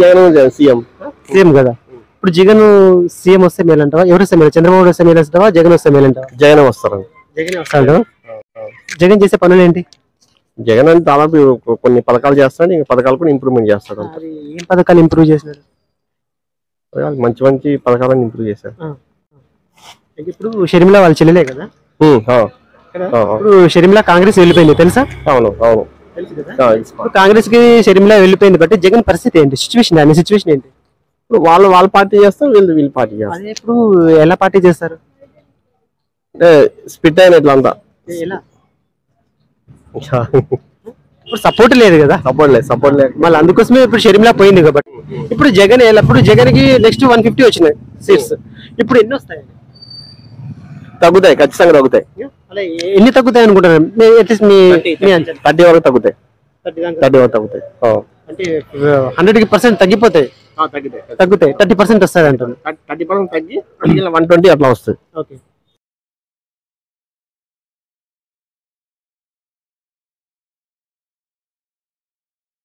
Jagan CM CM కదా. ఇప్పుడు Jagan CM వస్తే మేలంటావా? ఎవరు వస్తే మేలు? చంద్రబాబు వస్తే మేలు వస్తావా? జగన్ వస్తే మేలంటావా? జగన్ వస్తారు. జగన్ వస్తాడు. జగన్ చేసే పనులు ఏంటి? జగన్ అంటే దాదాపు కొన్ని పథకాలు చేస్తాడు, ఇంకా పథకాలు కూడా ఇంప్రూవ్మెంట్ చేస్తాడు. ఏం పథకాలు ఇంప్రూవ్ చేసినారు? మంచి మంచి పథకాలను ఇంప్రూవ్ చేశారు. ఇప్పుడు షర్మిల వాళ్ళ చెల్లెలే కదా. ఇప్పుడు షర్మిల కాంగ్రెస్ వెళ్ళిపోయింది తెలుసా? అవును అవును. ఇప్పుడు కాంగ్రెస్ కి షర్మిల వెళ్ళిపోయింది బట్టి జగన్ పరిస్థితి ఏంటి? సిచ్యువేషన్ ఏంటి? ఇప్పుడు వాళ్ళ పార్టీ చేస్తారు, వీళ్ళు పార్టీ చేస్తారు. అదే ఇప్పుడు ఎలా పార్టీ చేస్తారు? అంటే స్పిట్ అయిన ఇట్లా ఎలా? ఇప్పుడు సపోర్ట్ లేదు కదా. సపోర్ట్ లేదు మళ్ళీ అందుకోసమే ఇప్పుడు షర్మిల పోయింది కాబట్టి. ఇప్పుడు జగన్ ఎప్పుడు జగన్ కి నెక్స్ట్ 150 వచ్చినాయి సీట్స్. ఇప్పుడు ఎన్ని వస్తాయి? తగ్గుతాయి, ఖచ్చితంగా తగ్గుతాయి. అలా ఎన్ని తగ్గుతాయి అనుకుంటారు? 30 వరకు తగ్గుతాయి. 30 వరకు తగ్గుతాయి. అంటే 100% తగ్గిపోతాయి. తగ్గుతాయి 30% వస్తాయి అంటారు. 30% తగ్గి 120 అట్లా వస్తుంది. ఓకే.